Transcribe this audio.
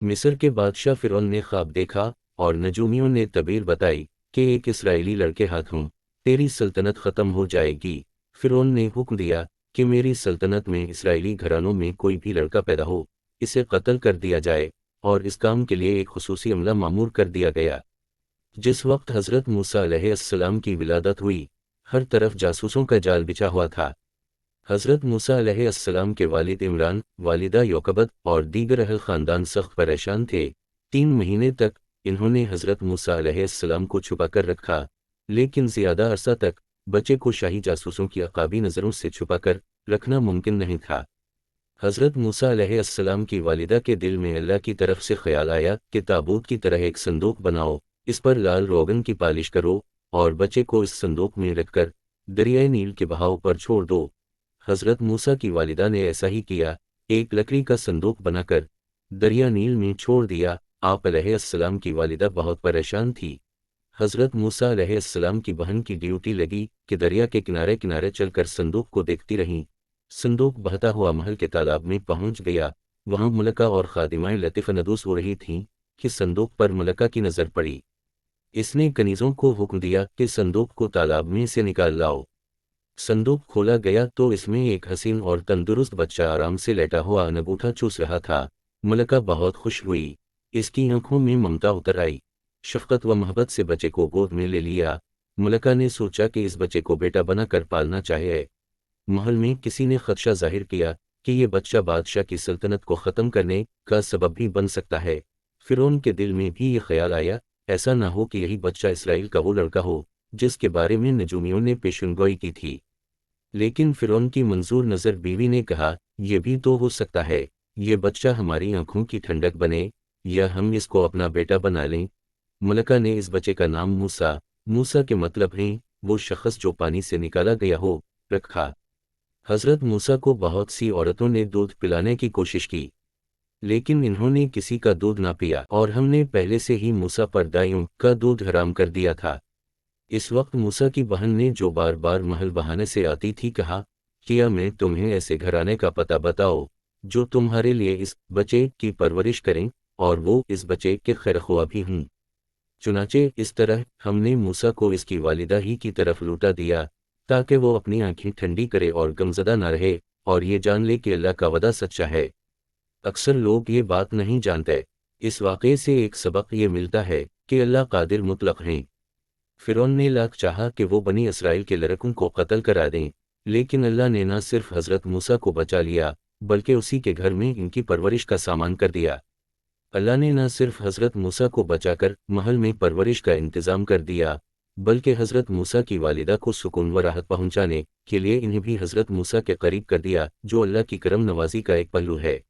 मिस्र के बादशाह फिरौन ने ख्वाब देखा और नजूमियों ने तबीर बताई कि एक इसराइली लड़के हाथों तेरी सल्तनत ख़त्म हो जाएगी। फिरौन ने हुक्म दिया कि मेरी सल्तनत में इसराइली घरानों में कोई भी लड़का पैदा हो, इसे कत्ल कर दिया जाए, और इस काम के लिए एक खुसूसी अमला मामूर कर दिया गया। जिस वक्त हज़रत मूसा अलैहिस्सलाम की विलादत हुई, हर तरफ जासूसों का जाल बिछा हुआ था। हज़रत मूसा अलैहिस्सलाम के वालिद इमरान, वालिदा योकबत और दीगर अहल ख़ानदान सख्त परेशान थे। 3 महीने तक इन्होंने हज़रत मूसा अलैहिस्सलाम को छुपा कर रखा, लेकिन ज़्यादा अरसा तक बच्चे को शाही जासूसों की अकाबी नज़रों से छुपा कर रखना मुमकिन नहीं था। हज़रत मूसा अलैहिस्सलाम की वालिदा के दिल में अल्लाह की तरफ से ख्याल आया कि ताबूत की तरह एक संदूक बनाओ, इस पर लाल रोगन की पालिश करो और बच्चे को इस संदूक में रखकर दरियाए नील के बहाव पर छोड़ दो। हज़रत मूसा की वालिदा ने ऐसा ही किया, एक लकड़ी का संदूक बनाकर दरिया नील में छोड़ दिया। आप अलैहिस्सलाम की वालिदा बहुत परेशान थी। हज़रत मूसा अलैहिस्सलाम की बहन की ड्यूटी लगी कि दरिया के किनारे किनारे चलकर संदूक को देखती रहीं। संदूक बहता हुआ महल के तालाब में पहुंच गया। वहां मलका और खादिमाएं लतीफ़ नदूस हो रही थीं कि संदूक पर मलका की नज़र पड़ी। इसने कनीज़ों को हुक्म दिया कि संदूक को तालाब में से निकाल लाओ। संदूक खोला गया तो इसमें एक हसीन और तंदुरुस्त बच्चा आराम से लेटा हुआ अंगूठा चूस रहा था। मलका बहुत खुश हुई, इसकी आंखों में ममता उतर आई। शफ़क़त व मोहब्बत से बच्चे को गोद में ले लिया। मलका ने सोचा कि इस बच्चे को बेटा बनाकर पालना चाहिए। महल में किसी ने खदशा जाहिर किया कि ये बच्चा बादशाह की सल्तनत को ख़त्म करने का सबब भी बन सकता है। फिरौन के दिल में भी ये ख्याल आया, ऐसा ना हो कि यही बच्चा इसराइल का वो लड़का हो जिसके बारे में नजूमियों ने पेशेनगोई की थी। लेकिन फिरौन की मंजूर नज़र बीवी ने कहा, यह भी तो हो सकता है ये बच्चा हमारी आंखों की ठंडक बने या हम इसको अपना बेटा बना लें। मलका ने इस बच्चे का नाम मूसा, मूसा के मतलब हैं वो शख्स जो पानी से निकाला गया हो, रखा। हज़रत मूसा को बहुत सी औरतों ने दूध पिलाने की कोशिश की, लेकिन इन्होंने किसी का दूध ना पिया, और हमने पहले से ही मूसा पर दाइयों का दूध हराम कर दिया था। इस वक्त मूसा की बहन ने, जो बार बार महल बहाने से आती थी, कहा, क्या मैं तुम्हें ऐसे घराने का पता बताओ जो तुम्हारे लिए इस बच्चे की परवरिश करें और वो इस बच्चे के खैरख्वाह भी हों। चुनाचे इस तरह हमने मूसा को इसकी वालिदा ही की तरफ लौटा दिया ताकि वो अपनी आंखें ठंडी करे और गमज़दा न रहे और ये जान ले कि अल्लाह का वदा सच्चा है। अक्सर लोग ये बात नहीं जानते। इस वाक़े से एक सबक ये मिलता है कि अल्लाह कादिर मुतलक हैं। फिरौन ने लाख चाहा कि वो बनी इसराइल के लड़कों को कत्ल करा दें, लेकिन अल्लाह ने न सिर्फ हज़रत मूसा को बचा लिया बल्कि उसी के घर में इनकी परवरिश का सामान कर दिया। अल्लाह ने न सिर्फ हज़रत मूसा को बचाकर महल में परवरिश का इंतज़ाम कर दिया, बल्कि हज़रत मूसा की वालिदा को सुकून व राहत पहुंचाने के लिए इन्हें भी हज़रत मूसा के करीब कर दिया, जो अल्लाह की करम नवाजी का एक पहलू है।